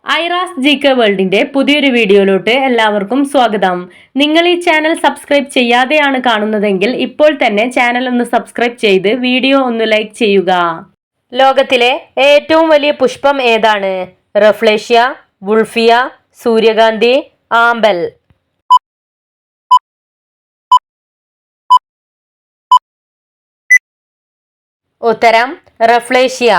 ഐറാസ് ജി.കെ വേൾഡിന്റെ പുതിയൊരു വീഡിയോയിലോട്ട് എല്ലാവർക്കും സ്വാഗതം. നിങ്ങൾ ഈ ചാനൽ സബ്സ്ക്രൈബ് ചെയ്യാതെയാണ് കാണുന്നതെങ്കിൽ ഇപ്പോൾ തന്നെ ചാനൽ ഒന്ന് സബ്സ്ക്രൈബ് ചെയ്ത് വീഡിയോ ഒന്ന് ലൈക്ക് ചെയ്യുക. ലോകത്തിലെ ഏറ്റവും വലിയ പുഷ്പം ഏതാണ്? റഫ്ലേഷ്യ, വുൾഫിയ, സൂര്യകാന്തി, ആമ്പൽ. ഉത്തരം റഫ്ലേഷ്യ.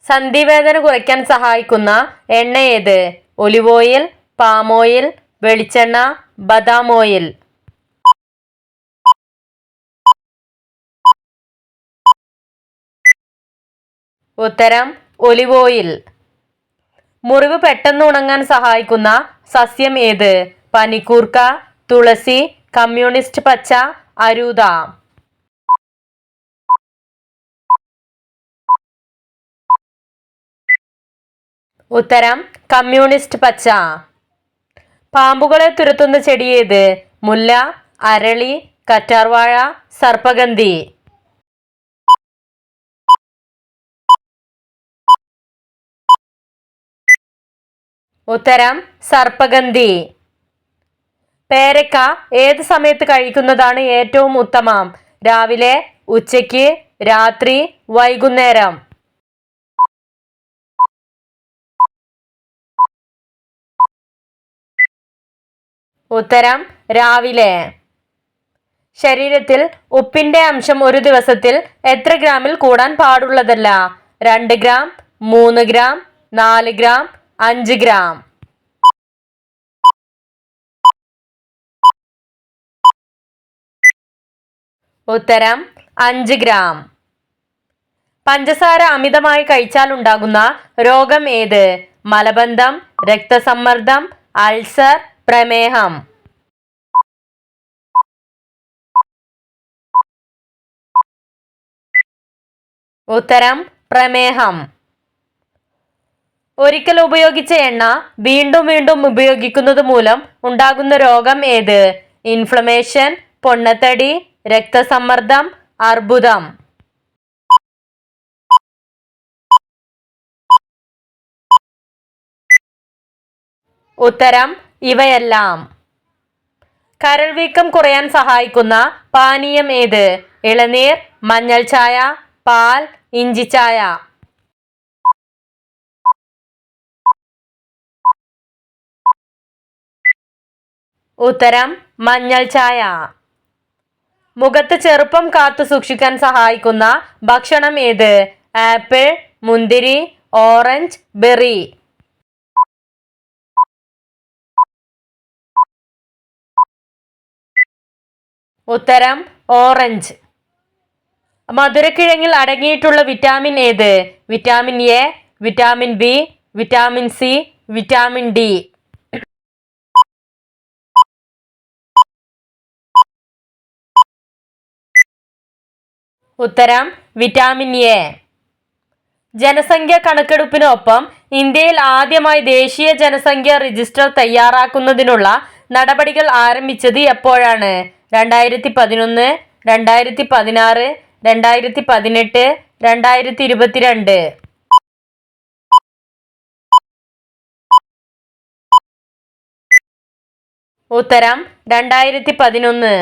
സന്ധിവേദന കുറയ്ക്കാൻ സഹായിക്കുന്ന എണ്ണ ഏത്? ഒലിവ് ഓയിൽ, പാം ഓയിൽ, വെളിച്ചെണ്ണ, ബദാം ഓയിൽ. ഉത്തരം ഒലിവ് ഓയിൽ. മുറിവ് പെട്ടെന്ന് ഉണങ്ങാൻ സഹായിക്കുന്ന സസ്യം ഏത്? പനിക്കൂർക്ക, തുളസി, കമ്മ്യൂണിസ്റ്റ് പച്ച, അരൂത. ഉത്തരം കമ്മ്യൂണിസ്റ്റ് പച്ച. പാമ്പുകളെ തുരത്തുന്ന ചെടി ഏത്? മുല്ല, അരളി, കറ്റാർവാഴ, സർപ്പഗന്ധി. ഉത്തരം സർപ്പഗന്ധി. പേരക്ക ഏത് സമയത്ത് കഴിക്കുന്നതാണ് ഏറ്റവും ഉത്തമം? രാവിലെ, ഉച്ചയ്ക്ക്, രാത്രി, വൈകുന്നേരം. ഉത്തരം രാവിലെ. ശരീരത്തിൽ ഉപ്പിന്റെ അംശം ഒരു ദിവസത്തിൽ എത്ര ഗ്രാമിൽ കൂടാൻ പാടുള്ളതല്ല? 2 ഗ്രാം, 3 ഗ്രാം, 4 ഗ്രാം, 5 ഗ്രാം. ഉത്തരം 5 ഗ്രാം. പഞ്ചസാര അമിതമായി കഴിച്ചാൽ ഉണ്ടാകുന്ന രോഗം ഏത്? മലബന്ധം, രക്തസമ്മർദ്ദം, അൾസർ, പ്രമേഹം. ഉത്തരം പ്രമേഹം. ഒരിക്കൽ ഉപയോഗിച്ച എണ്ണ വീണ്ടും വീണ്ടും ഉപയോഗിക്കുന്നത് മൂലം ഉണ്ടാകുന്ന രോഗം ഏത്? ഇൻഫ്ലമേഷൻ, പൊണ്ണത്തടി, രക്തസമ്മർദ്ദം, അർബുദം. ഉത്തരം ഇവയെല്ലാം. കരൾ വീക്കം കുറയാൻ സഹായിക്കുന്ന പാനീയം ഏത്? ഇളനീർ, മഞ്ഞൾ ചായ, പാൽ, ഇഞ്ചിച്ചായ. ഉത്തരം മഞ്ഞൾ ചായ. മുഖത്ത് ചെറുപ്പം കാത്തു സൂക്ഷിക്കാൻ സഹായിക്കുന്ന ഭക്ഷണം ഏത്? ആപ്പിൾ, മുന്തിരി, ഓറഞ്ച്, ബെറി. ഉത്തരം ഓറഞ്ച്. മധുരക്കിഴങ്ങിൽ അടങ്ങിയിട്ടുള്ള വിറ്റാമിൻ ഏത്? Vitamin A, vitamin B, vitamin C, vitamin D. ഉത്തരം വിറ്റാമിൻ എ. ജനസംഖ്യ കണക്കെടുപ്പിനൊപ്പം ഇന്ത്യയിൽ ആദ്യമായി ദേശീയ ജനസംഖ്യ രജിസ്റ്റർ തയ്യാറാക്കുന്നതിനുള്ള നടപടികൾ ആരംഭിച്ചത് എപ്പോഴാണ്? 2011, 2016, 2018, 2022. ഉത്തരം 2011.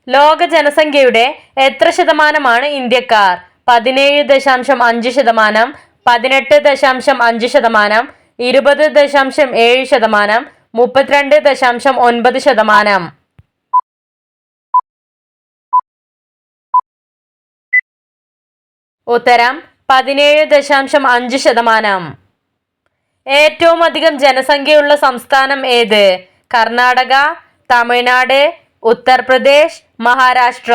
ലോക ജനസംഖ്യയുടെ എത്ര ശതമാനമാണ് ഇന്ത്യക്കാർ? 17.5%, 18.5%, 20.7%, 32.9%. ഉത്തരം 17.5%. ഏറ്റവും അധികം ജനസംഖ്യയുള്ള സംസ്ഥാനം ഏത്? കർണാടക, തമിഴ്നാട്, ഉത്തർപ്രദേശ്, മഹാരാഷ്ട്ര.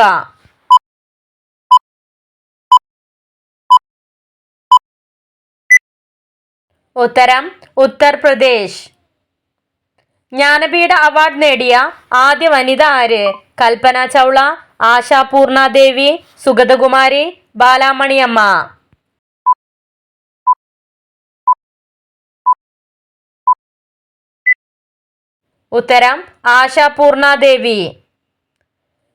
ഉത്തരം ഉത്തർപ്രദേശ്. ജ്ഞാനപീഠ അവാർഡ് നേടിയ ആദ്യ വനിത ആര്? കൽപ്പന ചൗള, ആശാപൂർണ ദേവി, സുഗതകുമാരി, ബാലാമണിയമ്മ. ഉത്തരം ആശാപൂർണ ദേവി.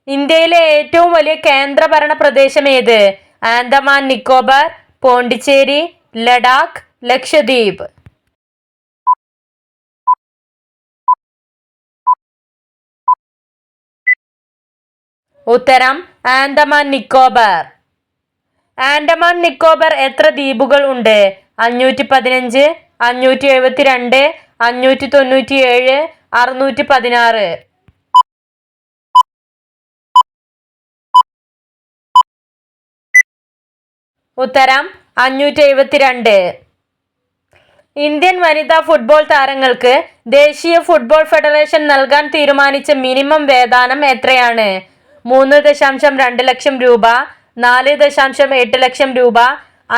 ഇന്ത്യയിലെ ഏറ്റവും വലിയ കേന്ദ്രഭരണ പ്രദേശം ഏത്? ആൻഡമാൻ നിക്കോബാർ, പോണ്ടിച്ചേരി, ലഡാക്ക്, ലക്ഷദ്വീപ്. ഉത്തരം ആൻഡമാൻ നിക്കോബാർ. ആൻഡമാൻ നിക്കോബാർ എത്ര ദ്വീപുകൾ ഉണ്ട്? 515, 572, 597, 616. ഉത്തരം 572. ഇന്ത്യൻ വനിതാ ഫുട്ബോൾ താരങ്ങൾക്ക് ദേശീയ ഫുട്ബോൾ ഫെഡറേഷൻ നൽകാൻ തീരുമാനിച്ച മിനിമം വേതനം എത്രയാണ്? 3.2 ലക്ഷം രൂപ, 4.8 ലക്ഷം രൂപ,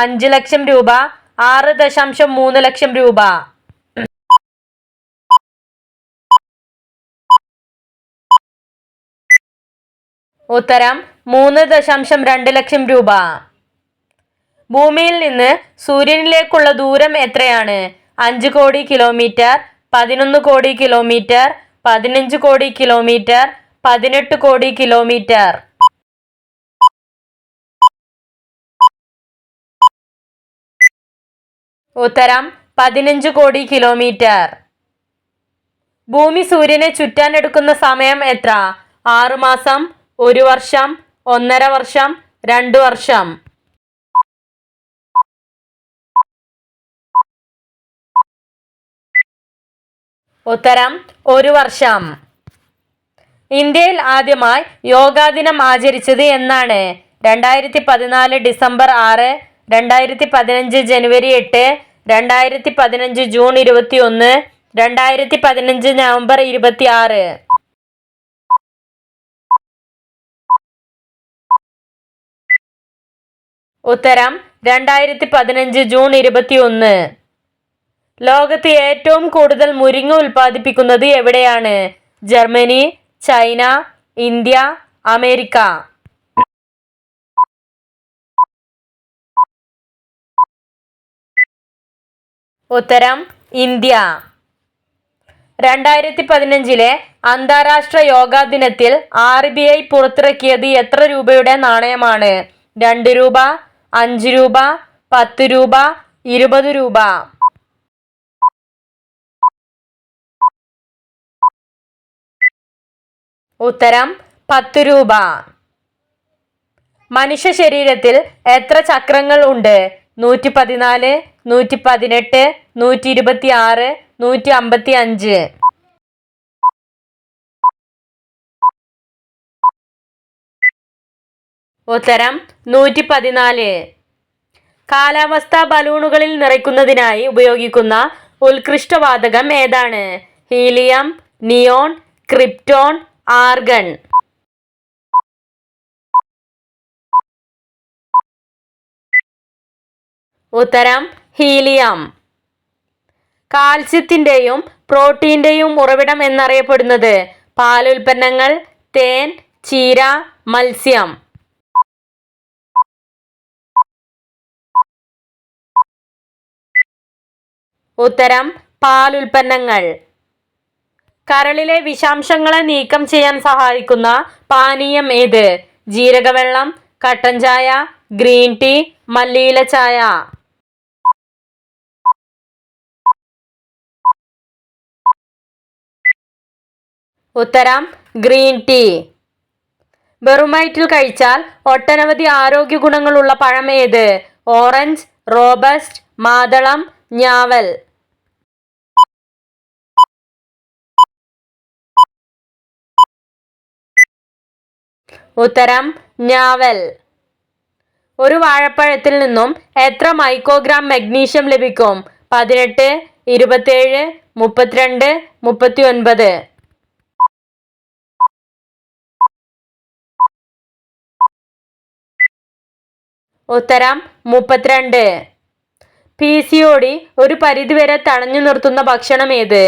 5 ലക്ഷം രൂപ, 6.3 ലക്ഷം രൂപ. ഉത്തരം 3.2 ലക്ഷം രൂപ. ഭൂമിയിൽ നിന്ന് സൂര്യനിലേക്കുള്ള ദൂരം എത്രയാണ്? 5 കോടി കിലോമീറ്റർ, 11 കോടി കിലോമീറ്റർ, 15 കോടി കിലോമീറ്റർ, 18 കോടി കിലോമീറ്റർ. ഉത്തരം 15 കോടി കിലോമീറ്റർ. ഭൂമി സൂര്യനെ ചുറ്റാൻ എടുക്കുന്ന സമയം എത്ര? 6 മാസം, 1 വർഷം, 1.5 വർഷം, 2 വർഷം. ഉത്തരം 1 വർഷം. ഇന്ത്യയിൽ ആദ്യമായി യോഗാ ദിനം ആചരിച്ചത് എന്നാണ്? 2014 ഡിസംബർ 6, 2015 ജനുവരി 8, 2015 ജൂൺ 21, 2015 നവംബർ 26. ഉത്തരം 2015 ജൂൺ 21. ലോകത്ത് ഏറ്റവും കൂടുതൽ മുരിങ്ങ ഉൽപ്പാദിപ്പിക്കുന്നത് എവിടെയാണ്? Germany, China, India, America. ഉത്തരം ഇന്ത്യ. 2015 അന്താരാഷ്ട്ര യോഗാ ദിനത്തിൽ RBI പുറത്തിറക്കിയത് എത്ര രൂപയുടെ നാണയമാണ്? 2 രൂപ, 5 രൂപ, 10 രൂപ, 20 രൂപ. ഉത്തരം 10 രൂപ. മനുഷ്യ ശരീരത്തിൽ എത്ര ചക്രങ്ങൾ ഉണ്ട്? 114, 118, 126, 155. ഉത്തരം 114. കാലാവസ്ഥാ ബലൂണുകളിൽ നിറയ്ക്കുന്നതിനായി ഉപയോഗിക്കുന്ന ഉത്കൃഷ്ടവാതകം ഏതാണ്? Helium, neon, krypton, argon. ഉത്തരം ഹീലിയം. കാൽസ്യത്തിന്റെയും പ്രോട്ടീന്റെയും ഉറവിടം എന്നറിയപ്പെടുന്നത്? പാലുൽപ്പന്നങ്ങൾ, തേൻ, ചീര, മത്സ്യം. ഉത്തരം പാലുൽപ്പന്നങ്ങൾ. കരളിലെ വിഷാംശങ്ങളെ നീക്കം ചെയ്യാൻ സഹായിക്കുന്ന പാനീയം ഏത്? ജീരകവെള്ളം, കട്ടൻ ചായ, ഗ്രീൻ ടീ, മല്ലിയില ചായ. ഉത്തരം ഗ്രീൻ ടീ. വെറുമയറ്റിൽ കഴിച്ചാൽ ഒട്ടനവധി ആരോഗ്യ ഗുണങ്ങളുള്ള പഴം ഏത്? ഓറഞ്ച്, റോബസ്റ്റ്, മാതളം, ഞാവൽ. ഉത്തരം ഞാവൽ. ഒരു വാഴപ്പഴത്തിൽ നിന്നും എത്ര മൈക്രോഗ്രാം മഗ്നീഷ്യം ലഭിക്കും? 18, 27, 32, 39. ഉത്തരം 32. PCOD ഒരു പരിധിവരെ തടഞ്ഞു നിർത്തുന്ന ഭക്ഷണം ഏത്?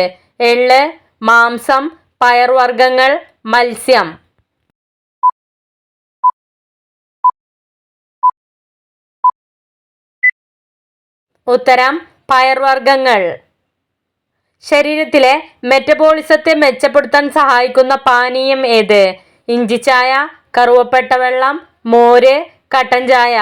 എള്ള്, മാംസം, പയർവർഗ്ഗങ്ങൾ, മത്സ്യം. ഉത്തരം പയർവർഗ്ഗങ്ങൾ. ശരീരത്തിലെ മെറ്റബോളിസത്തെ മെച്ചപ്പെടുത്താൻ സഹായിക്കുന്ന പാനീയം ഏത്? ഇഞ്ചിച്ചായ, കറുവപ്പട്ട വെള്ളം, മോര്, കട്ടൻ ചായ.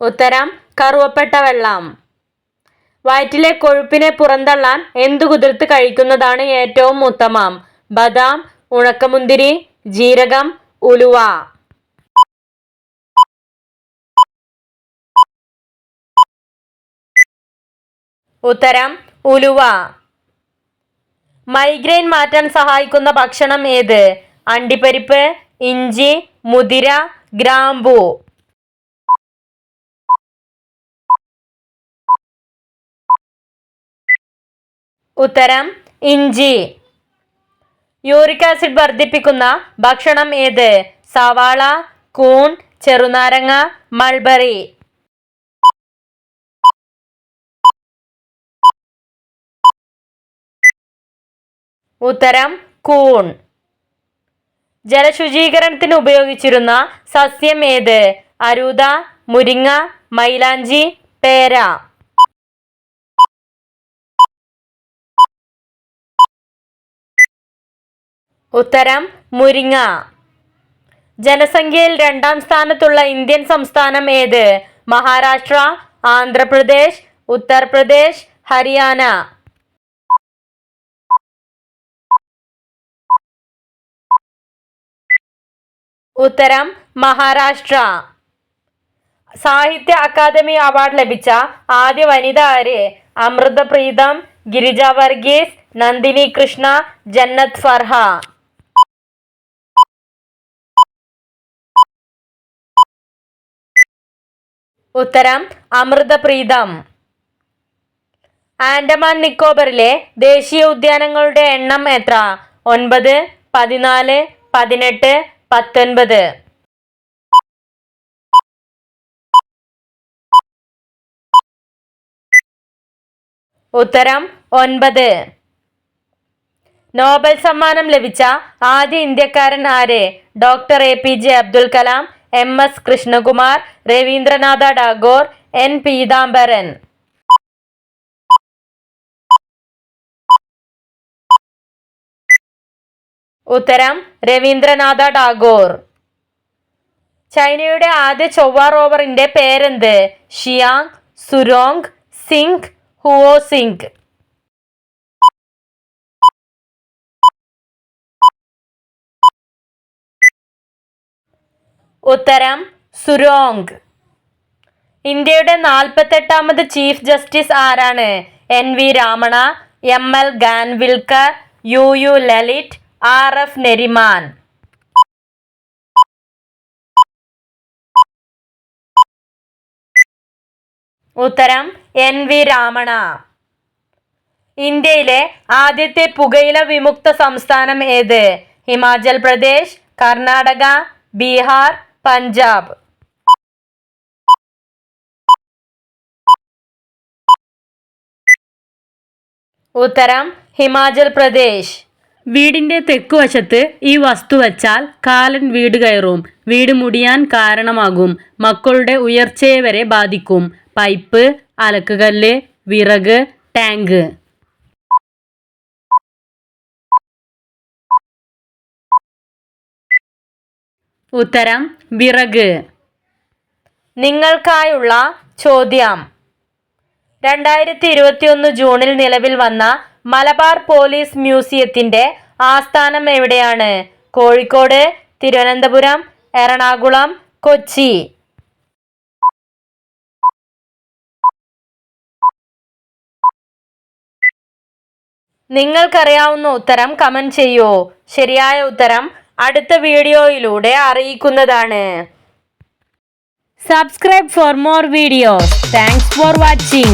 ഉത്തരം കറുവപ്പട്ട വെള്ളം. വയറ്റിലെ കൊഴുപ്പിനെ പുറന്തള്ളാൻ എന്തു കുതിർത്ത് കഴിക്കുന്നതാണ് ഏറ്റവും ഉത്തമം? ബദാം, ഉണക്കമുന്തിരി, ജീരകം, ഉലുവ. ഉത്തരം ഉലുവ. മൈഗ്രെയിൻ മാറ്റാൻ സഹായിക്കുന്ന ഭക്ഷണം ഏത്? അണ്ടിപ്പരിപ്പ്, ഇഞ്ചി, മുതിര, ഗ്രാമ്പൂ. ഉത്തരം ഇഞ്ചി. യൂറിക് ആസിഡ് വർദ്ധിപ്പിക്കുന്ന ഭക്ഷണം ഏത്? സവാള, കൂൺ, ചെറുനാരങ്ങ, മൾബറി. ഉത്തരം കൂൺ. ജലശുചീകരണത്തിന് ഉപയോഗിച്ചിരുന്ന സസ്യം ഏത്? അരൂത, മുരിങ്ങ, മൈലാഞ്ചി, പേര. ഉത്തരം മുരിങ്ങ. ജനസംഖ്യയിൽ 2ാം സ്ഥാനത്തുള്ള ഇന്ത്യൻ സംസ്ഥാനം ഏത്? മഹാരാഷ്ട്ര, ആന്ധ്രാപ്രദേശ്, ഉത്തർപ്രദേശ്, ഹരിയാന. ഉത്തരം മഹാരാഷ്ട്ര. സാഹിത്യ അക്കാദമി അവാർഡ് ലഭിച്ച ആദ്യ വനിത ആര്? അമൃത പ്രീതം, ഗിരിജ വർഗീസ്, നന്ദിനി കൃഷ്ണ, ജന്നത്ത് ഫർഹ. ഉത്തരം അമൃത പ്രീതം. ആൻഡമാൻ നിക്കോബറിലെ ദേശീയ ഉദ്യാനങ്ങളുടെ എണ്ണം എത്ര? 9, 14, 18, 19. ഉത്തരം 9. നോബൽ സമ്മാനം ലഭിച്ച ആദ്യ ഇന്ത്യക്കാരൻ ആര്? Doctor APJ Abdul Kalam, MS Krishnakumar, Rabindranath Tagore, N Peethambaran. ഉത്തരം രവീന്ദ്രനാഥ ടാഗോർ. ചൈനയുടെ ആദ്യ ചൊവ്വ റോവറിന്റെ പേരെന്ത്? ഷിയാങ്, സുരോങ്, സിങ്, ഹുവോ സിങ്. ഉത്തരം സുരോങ്. ഇന്ത്യയുടെ 48ാമത് ചീഫ് ജസ്റ്റിസ് ആരാണ്? NV Ramana, ML Khanwilkar, UU Lalit, RF Nariman. ഉത്തരം NV രാമണ. ഇന്ത്യയിലെ ആദ്യത്തെ പുകയില വിമുക്ത സംസ്ഥാനം ഏത്? ഹിമാചൽ പ്രദേശ്, കർണാടക, ബീഹാർ, പഞ്ചാബ്. ഉത്തരം ഹിമാചൽ പ്രദേശ്. വീടിന്റെ തെക്കുവശത്ത് ഈ വസ്തു വച്ചാൽ കാലൻ വീട് കയറും, വീട് മുടിയാൻ കാരണമാകും, മക്കളുടെ ഉയർച്ചയെ വരെ ബാധിക്കും. പൈപ്പ്, അലക്കുകല്ല്, വിറക്, ടാങ്ക്. ഉത്തരം വിറക്. നിങ്ങൾക്കായുള്ള ചോദ്യം. 2021 ജൂണിൽ നിലവിൽ വന്ന മലബാർ പോലീസ് മ്യൂസിയത്തിന്റെ ആസ്ഥാനം എവിടെയാണ്? കോഴിക്കോട്, തിരുവനന്തപുരം, എറണാകുളം, കൊച്ചി. നിങ്ങൾക്കറിയാവുന്ന ഉത്തരം കമന്റ് ചെയ്യൂ. ശരിയായ ഉത്തരം അടുത്ത വീഡിയോയിലൂടെ അറിയിക്കുന്നതാണ്. Subscribe for more videos. Thanks for watching.